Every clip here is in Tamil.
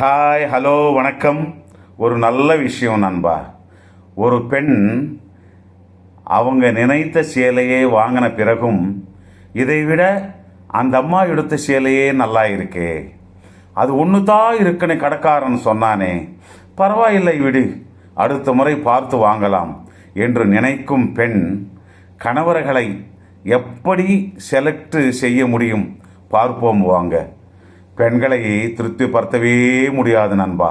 ஹாய், ஹலோ, வணக்கம். ஒரு நல்ல விஷயம் நண்பா. ஒரு பெண் அவங்க நினைத்த சேலையே வாங்கின பிறகும் இதைவிட அந்த அம்மா எடுத்த சேலையே நல்லா இருக்கே, அது ஒன்று தான் இருக்குன்னு கடைக்காரன் சொன்னானே, பரவாயில்லை விடு, அடுத்த முறை பார்த்து வாங்கலாம் என்று நினைக்கும் பெண் கணவர்களை எப்படி செலக்ட் செய்ய முடியும் பார்ப்போம் வாங்க. பெண்களை திருப்திப்படுத்தவே முடியாது நண்பா.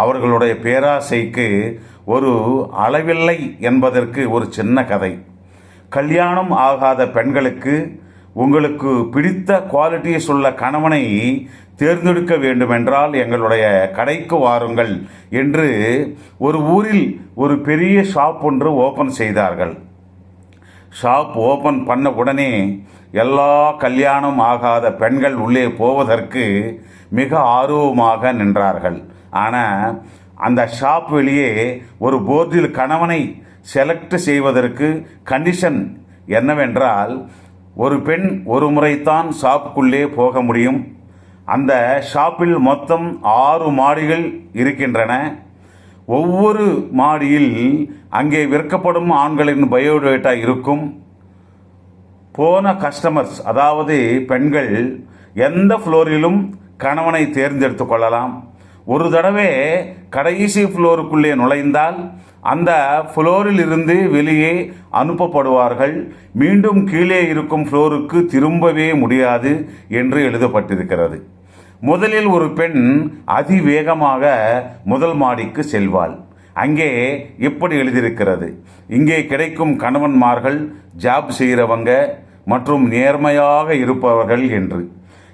அவர்களுடைய பேராசைக்கு ஒரு அளவில்லை என்பதற்கு ஒரு சின்ன கதை. கல்யாணம் ஆகாத பெண்களுக்கு உங்களுக்கு பிடித்த குவாலிட்டிஸ் உள்ள கணவனை தேர்ந்தெடுக்க வேண்டுமென்றால் எங்களுடைய கடைக்கு வாருங்கள் என்று ஒரு ஊரில் ஒரு பெரிய ஷாப் ஒன்று ஓப்பன் செய்தார்கள். ஷாப் ஓப்பன் பண்ண உடனே எல்லா கல்யாணம் ஆகாத பெண்கள் உள்ளே போவதற்கு மிக ஆர்வமாக நின்றார்கள். ஆனால் அந்த ஷாப் வெளியே ஒரு போர்டில் கணவனை செலக்ட் செய்வதற்கு கண்டிஷன் என்னவென்றால், ஒரு பெண் ஒரு முறைத்தான் ஷாப்புக்குள்ளே போக முடியும். அந்த ஷாப்பில் மொத்தம் 6 மாடிகள் இருக்கின்றன. ஒவ்வொரு மாடியில் அங்கே விற்கப்படும் ஆண்களின் பயோடேட்டா இருக்கும். போன கஸ்டமர்ஸ், அதாவது பெண்கள், எந்த ஃப்ளோரிலும் கணவனை தேர்ந்தெடுத்து கொள்ளலாம். ஒரு தடவை கடைசி ஃப்ளோருக்குள்ளே நுழைந்தால் அந்த ஃப்ளோரில் இருந்து வெளியே அனுப்பப்படுவார்கள். மீண்டும் கீழே இருக்கும் ஃப்ளோருக்கு திரும்பவே முடியாது என்று எழுதப்பட்டிருக்கிறது. முதலில் ஒரு பெண் அதிவேகமாக முதல் மாடிக்கு செல்வாள். அங்கே இப்படி எழுதியிருக்கிறது: இங்கே கிடைக்கும் கணவன்மார்கள் ஜாப் செய்கிறவங்க மற்றும் நேர்மையாக இருப்பவர்கள் என்று.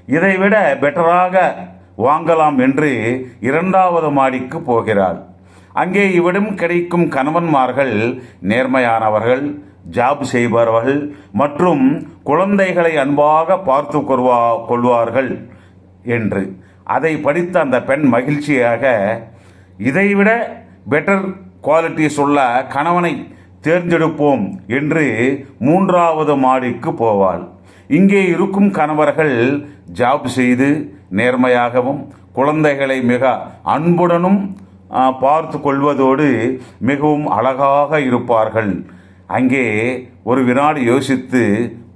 இதைவிட பெட்டராக வாங்கலாம் என்று 2வது மாடிக்கு போகிறாள். அங்கே இவ்விடம் கிடைக்கும் கணவன்மார்கள் நேர்மையானவர்கள், ஜாப் செய்பவர்கள் மற்றும் குழந்தைகளை அன்பாக பார்த்து கொள்வார்கள் என்று. அதை படித்த அந்த பெண் மகிழ்ச்சியாக இதைவிட பெட்டர் குவாலிட்டிஸ் உள்ள கணவனை தேர்ந்தெடுப்போம் என்று 3வது மாடிக்கு போவாள். இங்கே இருக்கும் கணவர்கள் ஜாப் செய்து நேர்மையாகவும் குழந்தைகளை மிக அன்புடனும் பார்த்து கொள்வதோடு மிகவும் அழகாக இருப்பார்கள். அங்கே ஒரு வினாடி யோசித்து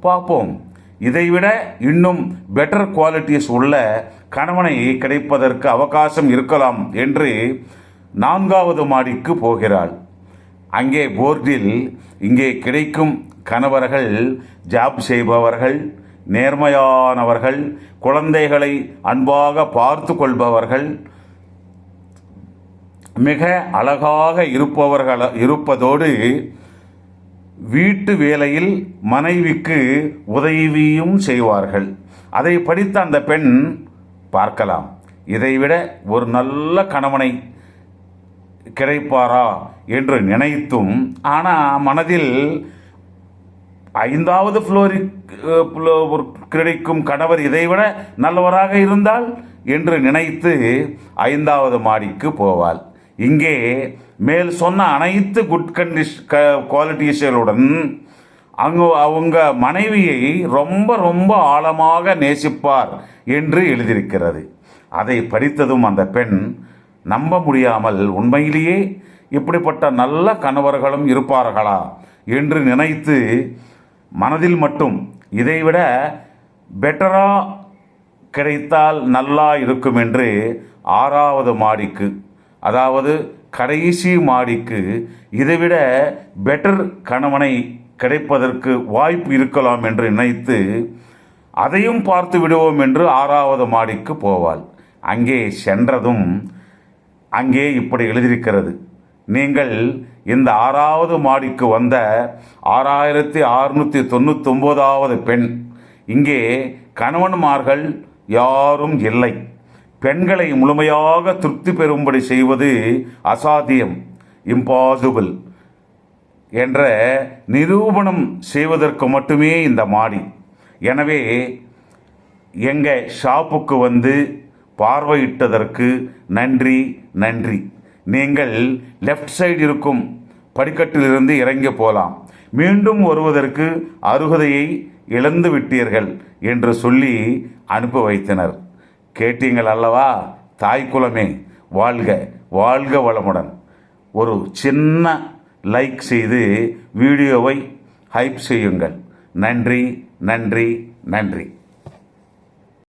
பார்ப்போம், இதைவிட இன்னும் பெட்டர் குவாலிட்டிஸ் உள்ள கணவனை கிடைப்பதற்கு அவகாசம் இருக்கலாம் என்று 4வது மாடிக்கு போகிறாள். அங்கே போர்டில் இங்கே கிடைக்கும் கணவர்கள் ஜாப் செய்பவர்கள், நேர்மையானவர்கள், குழந்தைகளை அன்பாக பார்த்து கொள்பவர்கள், மிக அழகாக இருப்பதோடு வீட்டு வேலையில் மனைவிக்கு உதவியும் செய்வார்கள். அதை படித்த அந்த பெண் பார்க்கலாம், இதைவிட ஒரு நல்ல கணவனை கிடைப்பாரா என்று நினைத்தும், ஆனால் மனதில் 5வது ஃப்ளோரில் கிடைக்கும் கணவர் இதைவிட நல்லவராக இருந்தால் என்று நினைத்து 5வது மாடிக்கு போவாள். இங்கே மேல் சொன்ன அனைத்து குட் குவாலிட்டிகளுடன் அவங்க மனைவியை ரொம்ப ரொம்ப ஆழமாக நேசிப்பார் என்று எழுதியிருக்கிறது. அதை படித்ததும் அந்த பெண் நம்ப முடியாமல், உண்மையிலேயே இப்படிப்பட்ட நல்ல கணவர்களும் இருப்பார்களா என்று நினைத்து மனதில் மட்டும் இதைவிட பெட்டரா கிடைத்தால் நல்லா இருக்கும் என்று 6வது மாடிக்கு, அதாவது கடைசி மாடிக்கு இதைவிட பெட்டர் கணவனை கிடைப்பதற்கு வாய்ப்பு இருக்கலாம் என்று நினைத்து அதையும் பார்த்து விடுவோம் என்று 6வது மாடிக்கு போவாள். அங்கே சென்றதும் அங்கே இப்படி எழுதியிருக்கிறது: நீங்கள் இந்த 6வது மாடிக்கு வந்த 6699வது பெண். இங்கே கணவன்மார்கள் யாரும் இல்லை. பெண்களை முழுமையாக திருப்தி பெறும்படி செய்வது அசாத்தியம், இம்பாசிபிள் என்ற நிரூபணம் செய்வதற்கு மட்டுமே இந்த மாடி. எனவே எங்கள் ஷாப்புக்கு வந்து பார்வையிட்டதற்கு நன்றி நன்றி. நீங்கள் லெஃப்ட் சைடு இருக்கும் படிக்கட்டிலிருந்து இறங்கி போகலாம். மீண்டும் வருவதற்கு அருகதையை இழந்து விட்டீர்கள் என்று சொல்லி அனுப்பி வைத்தனர். கேட்டீங்கள் அல்லவா? தாய்க்குலமே வாழ்க, வாழ்க வளமுடன். ஒரு சின்ன லைக் செய்து வீடியோவை ஹைப் செய்யுங்கள். நன்றி, நன்றி, நன்றி.